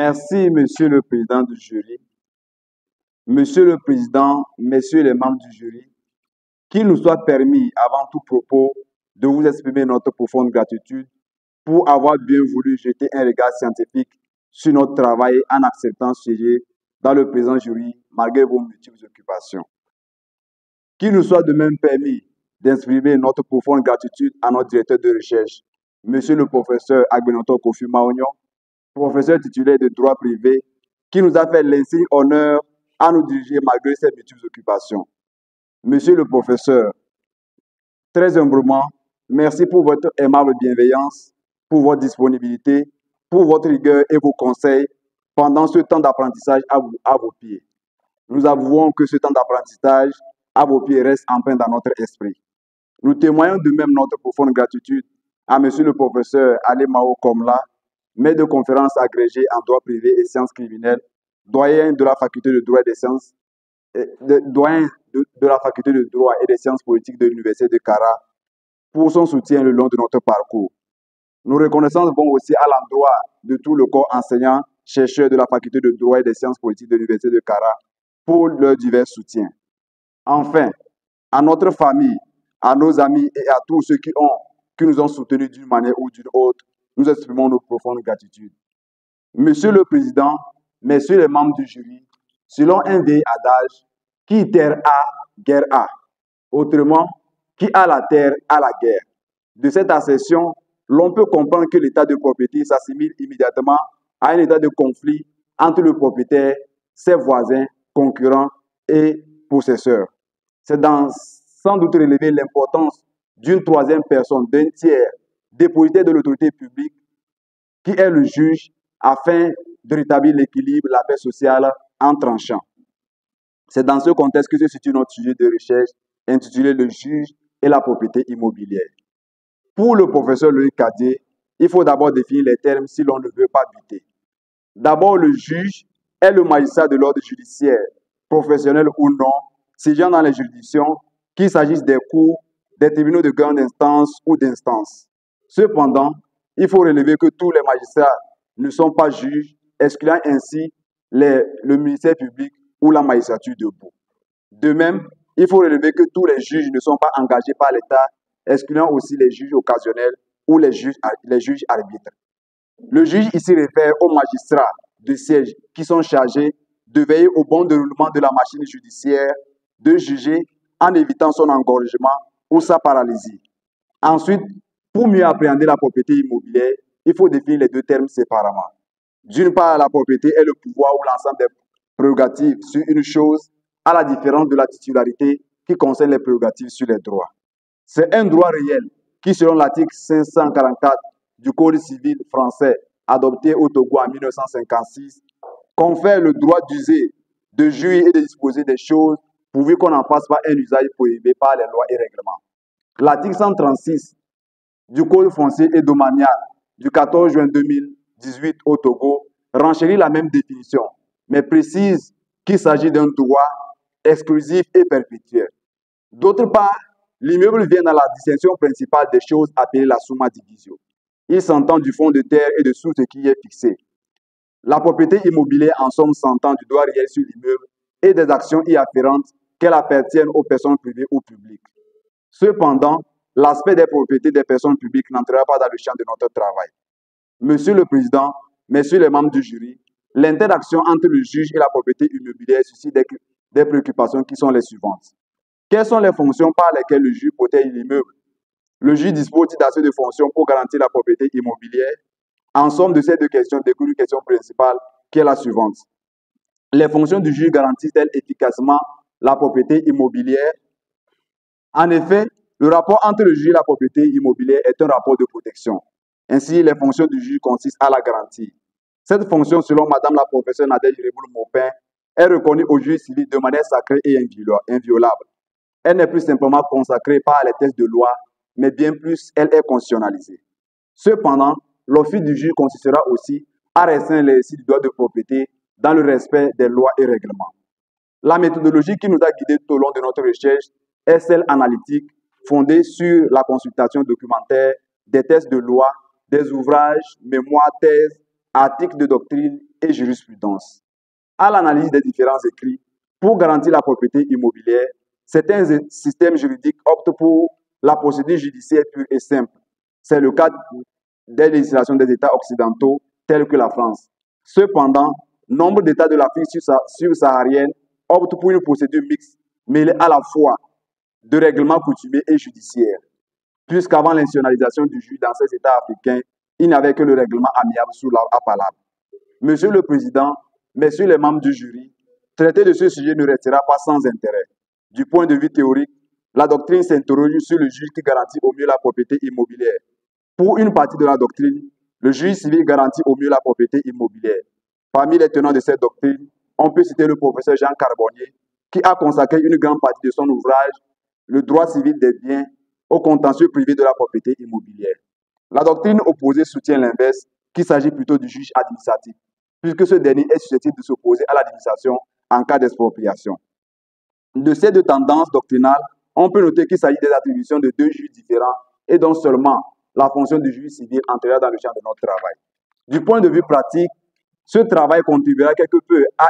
Merci, Monsieur le Président du jury, Monsieur le Président, Messieurs les membres du jury, qu'il nous soit permis, avant tout propos, de vous exprimer notre profonde gratitude pour avoir bien voulu jeter un regard scientifique sur notre travail en acceptant de siéger dans le présent jury, malgré vos multiples occupations. Qu'il nous soit de même permis d'exprimer notre profonde gratitude à notre directeur de recherche, Monsieur le professeur Agbenonto Kofi Maognon, professeur titulaire de droit privé, qui nous a fait l'insigne honneur à nous diriger malgré ses multiples occupations. Monsieur le professeur, très humblement, merci pour votre aimable bienveillance, pour votre disponibilité, pour votre rigueur et vos conseils pendant ce temps d'apprentissage à vos pieds. Nous avouons que ce temps d'apprentissage à vos pieds reste empreint dans notre esprit. Nous témoignons de même notre profonde gratitude à Monsieur le professeur Ali Mao Komla, maître de conférence agrégé en droit privé et sciences criminelles, doyen de la faculté de droit et des sciences, doyen de la faculté de droit et des sciences politiques de l'université de Kara, pour son soutien le long de notre parcours. Nos reconnaissances vont aussi à l'endroit de tout le corps enseignant, chercheur de la faculté de droit et des sciences politiques de l'université de Kara pour leur divers soutiens. Enfin, à notre famille, à nos amis et à tous ceux qui nous ont soutenus d'une manière ou d'une autre, nous exprimons nos profondes gratitudes. Monsieur le Président, Messieurs les membres du jury, selon un vieil adage, qui terre a, guerre a. Autrement, qui a la terre a la guerre. De cette assertion, l'on peut comprendre que l'état de propriété s'assimile immédiatement à un état de conflit entre le propriétaire, ses voisins, concurrents et possesseurs. C'est sans doute relever l'importance d'une troisième personne, d'un tiers, dépositaire de l'autorité publique, qui est le juge, afin de rétablir l'équilibre, la paix sociale en tranchant. C'est dans ce contexte que se situe notre sujet de recherche intitulé Le juge et la propriété immobilière. Pour le professeur Loïc Cadier, il faut d'abord définir les termes si l'on ne veut pas buter. D'abord, le juge est le magistrat de l'ordre judiciaire, professionnel ou non, siégeant dans les juridictions, qu'il s'agisse des cours, des tribunaux de grande instance ou d'instance. Cependant, il faut relever que tous les magistrats ne sont pas juges, excluant ainsi le ministère public ou la magistrature debout. De même, il faut relever que tous les juges ne sont pas engagés par l'État, excluant aussi les juges occasionnels ou les juges arbitres. Le juge ici réfère aux magistrats de siège qui sont chargés de veiller au bon déroulement de la machine judiciaire, de juger en évitant son engorgement ou sa paralysie. Ensuite, pour mieux appréhender la propriété immobilière, il faut définir les deux termes séparément. D'une part, la propriété est le pouvoir ou l'ensemble des prérogatives sur une chose, à la différence de la titularité qui concerne les prérogatives sur les droits. C'est un droit réel qui, selon l'article 544 du Code civil français, adopté au Togo en 1956, confère le droit d'user, de jouir et de disposer des choses pourvu qu'on n'en fasse pas un usage prohibé par les lois et règlements. L'article 136 du Code foncier et domanial du 14 juin 2018 au Togo renchérit la même définition, mais précise qu'il s'agit d'un droit exclusif et perpétuel. D'autre part, l'immeuble vient dans la distinction principale des choses appelées la summa divisio. Il s'entend du fonds de terre et de tout ce qui est fixé. La propriété immobilière, en somme, s'entend du droit réel sur l'immeuble et des actions y afférentes, qu'elles appartiennent aux personnes privées ou publiques. Cependant, l'aspect des propriétés des personnes publiques n'entrera pas dans le champ de notre travail. Monsieur le Président, Messieurs les membres du jury, l'interaction entre le juge et la propriété immobilière suscite des préoccupations qui sont les suivantes. Quelles sont les fonctions par lesquelles le juge protège l'immeuble? Le juge dispose d'assez de fonctions pour garantir la propriété immobilière. En somme de ces deux questions découle une question principale qui est la suivante. Les fonctions du juge garantissent-elles efficacement la propriété immobilière? En effet, le rapport entre le juge et la propriété immobilière est un rapport de protection. Ainsi, les fonctions du juge consistent à la garantir. Cette fonction, selon Madame la professeure Nadège Riboul-Maupin, est reconnue au juge civil de manière sacrée et inviolable. Elle n'est plus simplement consacrée par les textes de loi, mais bien plus, elle est constitutionnalisée. Cependant, l'office du juge consistera aussi à restreindre l'exercice du droit de propriété dans le respect des lois et règlements. La méthodologie qui nous a guidés tout au long de notre recherche est celle analytique, fondée sur la consultation documentaire des textes de loi, des ouvrages, mémoires, thèses, articles de doctrine et jurisprudence. À l'analyse des différents écrits, pour garantir la propriété immobilière, certains systèmes juridiques optent pour la procédure judiciaire pure et simple. C'est le cas des législations des États occidentaux tels que la France. Cependant, nombre d'États de l'Afrique subsaharienne optent pour une procédure mixte mêlée à la fois de règlements coutumiers et judiciaires, puisqu'avant l'institutionnalisation du juge dans ces États africains, il n'y avait que le règlement amiable sous la palable. Monsieur le Président, messieurs les membres du jury, traiter de ce sujet ne restera pas sans intérêt. Du point de vue théorique, la doctrine s'interroge sur le juge qui garantit au mieux la propriété immobilière. Pour une partie de la doctrine, le juge civil garantit au mieux la propriété immobilière. Parmi les tenants de cette doctrine, on peut citer le professeur Jean Carbonnier, qui a consacré une grande partie de son ouvrage, Le droit civil des biens, au contentieux privé de la propriété immobilière. La doctrine opposée soutient l'inverse, qu'il s'agit plutôt du juge administratif, puisque ce dernier est susceptible de s'opposer à l'administration en cas d'expropriation. De ces deux tendances doctrinales, on peut noter qu'il s'agit des attributions de deux juges différents et dont seulement la fonction du juge civil entrera dans le champ de notre travail. Du point de vue pratique, ce travail contribuera quelque peu à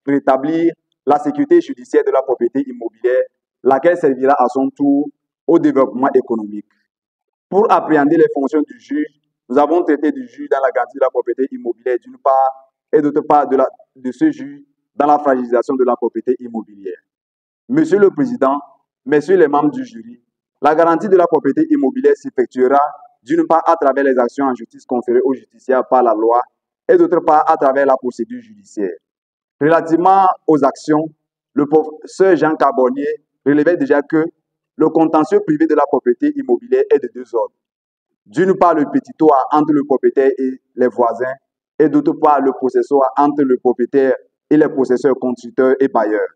rétablir la sécurité judiciaire de la propriété immobilière, laquelle servira à son tour au développement économique. Pour appréhender les fonctions du juge, nous avons traité du juge dans la garantie de la propriété immobilière d'une part et d'autre part de ce juge dans la fragilisation de la propriété immobilière. Monsieur le Président, messieurs les membres du jury, la garantie de la propriété immobilière s'effectuera d'une part à travers les actions en justice conférées aux justiciables par la loi et d'autre part à travers la procédure judiciaire. Relativement aux actions, le professeur Jean Carbonnier relevait déjà que le contentieux privé de la propriété immobilière est de deux ordres. D'une part, le pétitoire entre le propriétaire et les voisins, et d'autre part, le possessoire entre le propriétaire et les possesseurs, constructeurs et bailleurs.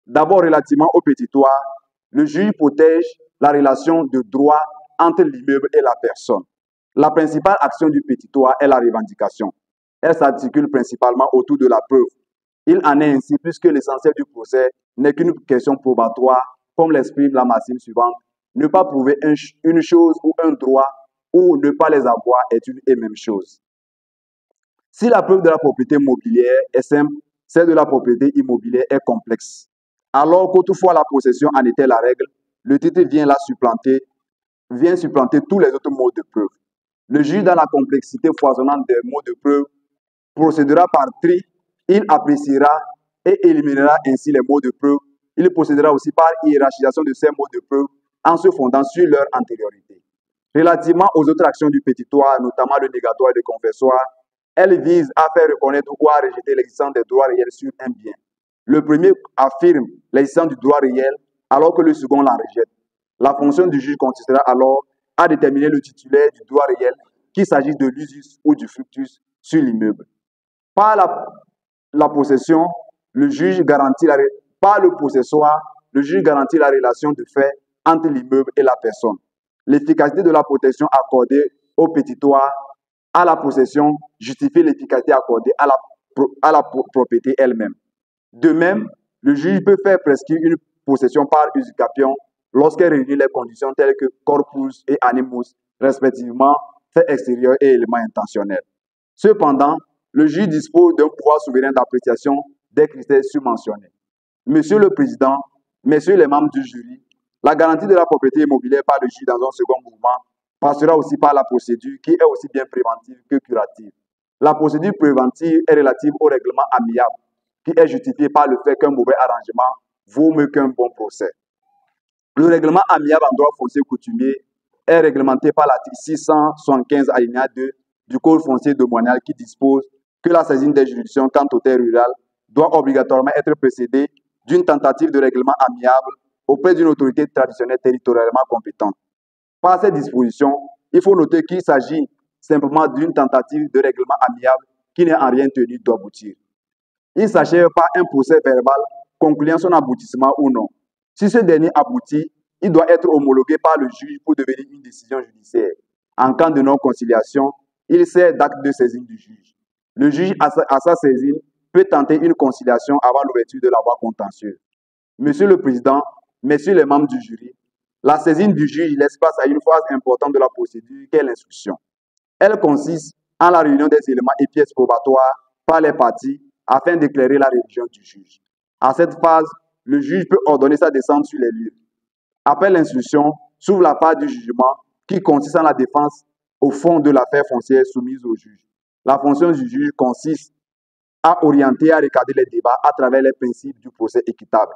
D'abord, relativement au pétitoire, le juge protège la relation de droit entre l'immeuble et la personne. La principale action du pétitoire est la revendication. Elle s'articule principalement autour de la preuve. Il en est ainsi puisque l'essentiel du procès n'est qu'une question probatoire, comme l'exprime la maxime suivante. Ne pas prouver une chose ou un droit ou ne pas les avoir est une et même chose. Si la preuve de la propriété immobilière est simple, celle de la propriété immobilière est complexe. Alors qu'autrefois la possession en était la règle, le titre vient supplanter tous les autres modes de preuve. Le juge, dans la complexité foisonnante des modes de preuve, procédera par tri, il appréciera et éliminera ainsi les mots de preuve. Il procédera aussi par hiérarchisation de ces mots de preuve en se fondant sur leur antériorité. Relativement aux autres actions du pétitoire, notamment le négatoire et le confessoire, elles visent à faire reconnaître ou à rejeter l'existence des droits réels sur un bien. Le premier affirme l'existence du droit réel, alors que le second l'en rejette. La fonction du juge consistera alors à déterminer le titulaire du droit réel, qu'il s'agisse de l'usus ou du fructus sur l'immeuble. Par la possession, le juge garantit par le possessoire, le juge garantit la relation de fait entre l'immeuble et la personne. L'efficacité de la protection accordée au pétitoire à la possession justifie l'efficacité accordée à la propriété elle-même. De même, le juge peut faire prescrire une possession par usurpation lorsqu'elle réunit les conditions telles que corpus et animus, respectivement fait extérieur et élément intentionnel. Cependant, le juge dispose d'un pouvoir souverain d'appréciation des critères surmentionnés. Monsieur le Président, messieurs les membres du jury, la garantie de la propriété immobilière par le juge dans un second mouvement passera aussi par la procédure qui est aussi bien préventive que curative. La procédure préventive est relative au règlement amiable qui est justifié par le fait qu'un mauvais arrangement vaut mieux qu'un bon procès. Le règlement amiable en droit foncier coutumier est réglementé par l'article 675 alinéa 2 du Code foncier domanial qui dispose que la saisine des juridictions quant aux terres rurales doit obligatoirement être précédée d'une tentative de règlement amiable auprès d'une autorité traditionnelle territorialement compétente. Par cette disposition, il faut noter qu'il s'agit simplement d'une tentative de règlement amiable qui n'est en rien tenue d'aboutir. Il s'achève par un procès verbal concluant son aboutissement ou non. Si ce dernier aboutit, il doit être homologué par le juge pour devenir une décision judiciaire. En cas de non-conciliation, il sert d'acte de saisine du juge. Le juge, à sa saisine, peut tenter une conciliation avant l'ouverture de la voie contentieuse. Monsieur le Président, messieurs les membres du jury, la saisine du juge laisse place à une phase importante de la procédure qu'est l'instruction. Elle consiste en la réunion des éléments et pièces probatoires par les parties afin d'éclairer la religion du juge. À cette phase, le juge peut ordonner sa descente sur les lieux. Après l'instruction, s'ouvre la part du jugement qui consiste en la défense au fond de l'affaire foncière soumise au juge. La fonction du juge consiste à orienter et à regarder les débats à travers les principes du procès équitable.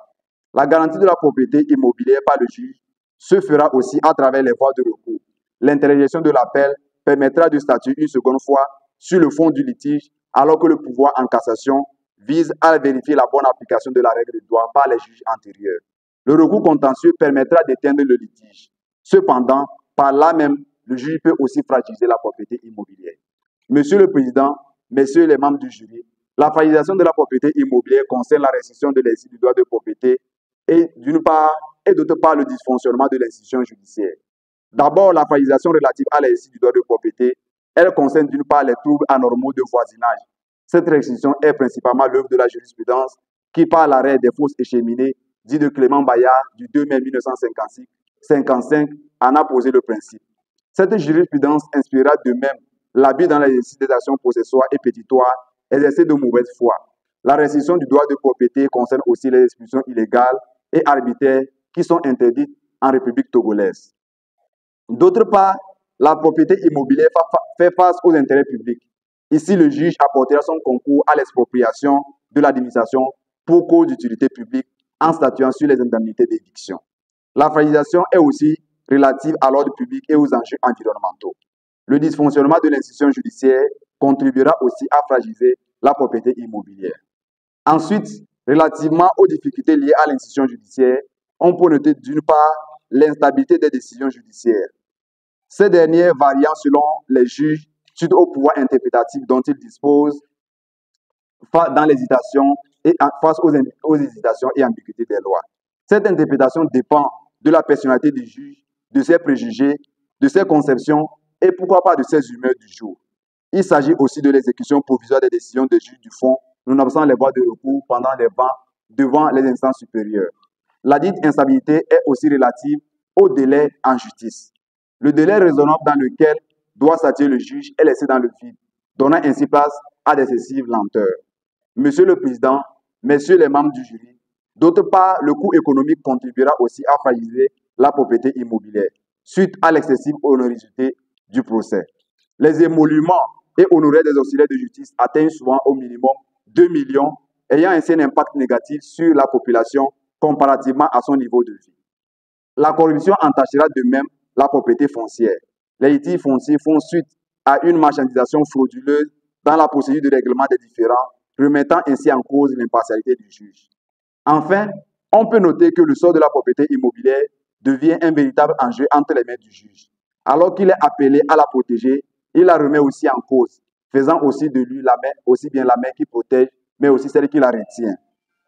La garantie de la propriété immobilière par le juge se fera aussi à travers les voies de recours. L'interjection de l'appel permettra de statuer une seconde fois sur le fond du litige, alors que le pouvoir en cassation vise à vérifier la bonne application de la règle de droit par les juges antérieurs. Le recours contentieux permettra d'éteindre le litige. Cependant, par là même, le juge peut aussi fragiliser la propriété immobilière. Monsieur le Président, Messieurs les membres du jury, la fragilisation de la propriété immobilière concerne la restriction de l'exercice du droit de propriété et d'une part, et d'autre part le dysfonctionnement de l'institution judiciaire. D'abord, la fragilisation relative à l'exercice du droit de propriété, elle concerne d'une part les troubles anormaux de voisinage. Cette restriction est principalement l'œuvre de la jurisprudence qui, par l'arrêt des fosses et cheminées, dit de Clément Bayard du 2 mai 1955, en a posé le principe. Cette jurisprudence inspirera de même l'abus dans l'exercice des actions possessoires et pétitoires exercées de mauvaise foi. La restriction du droit de propriété concerne aussi les expulsions illégales et arbitraires qui sont interdites en République togolaise. D'autre part, la propriété immobilière fait face aux intérêts publics. Ici, le juge apportera son concours à l'expropriation de l'administration pour cause d'utilité publique en statuant sur les indemnités d'éviction. La fragilisation est aussi relative à l'ordre public et aux enjeux environnementaux. Le dysfonctionnement de l'institution judiciaire contribuera aussi à fragiliser la propriété immobilière. Ensuite, relativement aux difficultés liées à l'institution judiciaire, on peut noter d'une part l'instabilité des décisions judiciaires. Ces dernières variant selon les juges suite au pouvoir interprétatif dont ils disposent dans l'hésitation et face aux hésitations et ambiguïtés des lois. Cette interprétation dépend de la personnalité du juge, de ses préjugés, de ses conceptions et pourquoi pas de ses humeurs du jour. Il s'agit aussi de l'exécution provisoire des décisions des juges du fond, nonobstant les voies de recours devant les instances supérieures. La dite instabilité est aussi relative au délai en justice. Le délai raisonnable dans lequel doit statuer le juge est laissé dans le vide, donnant ainsi place à d'excessives lenteurs. Monsieur le Président, Messieurs les membres du jury, d'autre part, le coût économique contribuera aussi à fragiliser la propriété immobilière, suite à l'excessive onorosité du procès. Les émoluments et honoraires des auxiliaires de justice atteignent souvent au minimum 2 millions, ayant ainsi un impact négatif sur la population comparativement à son niveau de vie. La corruption entachera de même la propriété foncière. Les litiges fonciers font suite à une marchandisation frauduleuse dans la procédure de règlement des différends, remettant ainsi en cause l'impartialité du juge. Enfin, on peut noter que le sort de la propriété immobilière devient un véritable enjeu entre les mains du juge. Alors qu'il est appelé à la protéger, il la remet aussi en cause, faisant aussi de lui aussi bien la main qui protège, mais aussi celle qui la retient.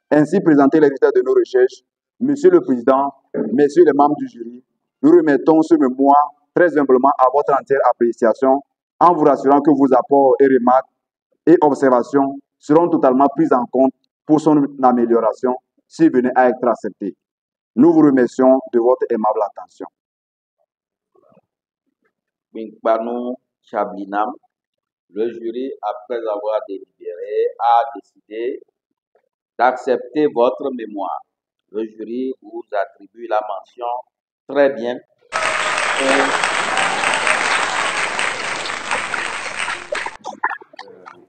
Ainsi présenté les résultats de nos recherches, Monsieur le Président, Messieurs les membres du jury, nous remettons ce mémoire très humblement à votre entière appréciation en vous rassurant que vos apports et remarques et observations seront totalement prises en compte pour son amélioration s'il venait à être accepté. Nous vous remercions de votre aimable attention. Binkbano Chablinam, le jury, après avoir délibéré, a décidé d'accepter votre mémoire. Le jury vous attribue la mention très bien.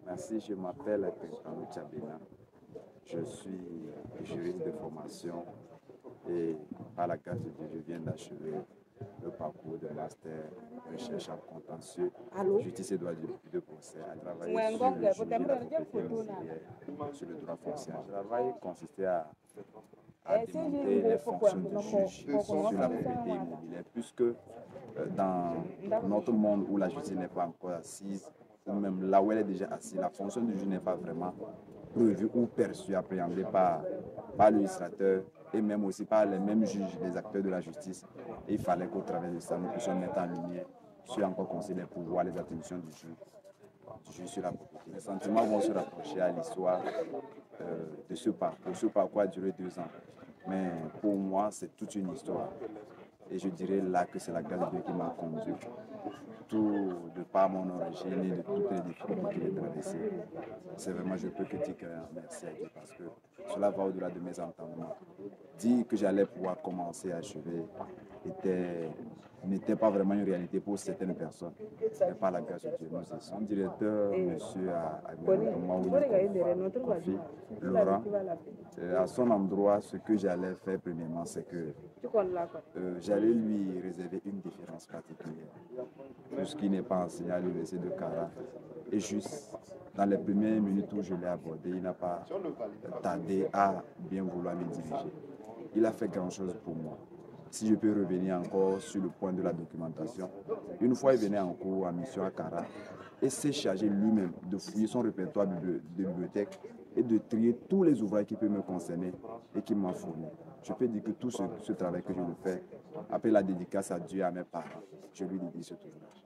Merci, je m'appelle Binkbano Chablinam. Je suis juriste de formation et à la grâce de Dieu, je viens d'achever le parcours de master recherche en contentieux, justice et droit de procès, à travailler sur le sujet de la propriété immobilière, sur le droit foncier. Le travail consistait à démontrer les fonctions du juge sur la propriété immobilière, puisque dans notre monde où la justice n'est pas encore assise, ou même là où elle est déjà assise, la fonction du juge n'est pas vraiment prévue ou perçue, appréhendée par le législateur et même aussi par les mêmes juges, les acteurs de la justice. Et il fallait qu'au travers de ça, nous puissions mettre en lumière sur encore conseiller les pouvoirs, les attributions du juge sur la propriété. Les sentiments vont se rapprocher à l'histoire de ce parcours. Ce parcours a duré 2 ans. Mais pour moi, c'est toute une histoire. Et je dirais là que c'est la grâce de Dieu qui m'a conduit. Tout de par mon origine et de toutes les difficultés que j'ai traversées. C'est vraiment, je peux que dire merci à Dieu parce que cela va au-delà de mes entendements. Dire que j'allais pouvoir commencer à achever n'était pas vraiment une réalité pour certaines personnes. Mais par la grâce de Dieu, nous sommes. Son directeur, monsieur Kofi Laurent, à son endroit, ce que j'allais faire premièrement, c'est que j'allais lui réserver une différence particulière. Tout ce qui n'est pas enseigné à l'université de Kara. Et juste dans les premières minutes où je l'ai abordé, il n'a pas tardé à bien vouloir me diriger. Il a fait grand-chose pour moi. Si je peux revenir encore sur le point de la documentation, une fois il venait en cours en mission à Kara et s'est chargé lui-même de fouiller son répertoire de bibliothèque et de trier tous les ouvrages qui peuvent me concerner et qui m'ont fourni. Je peux dire que tout ce travail que je le fais, après la dédicace à Dieu et à mes parents, je lui dédie cet ouvrage.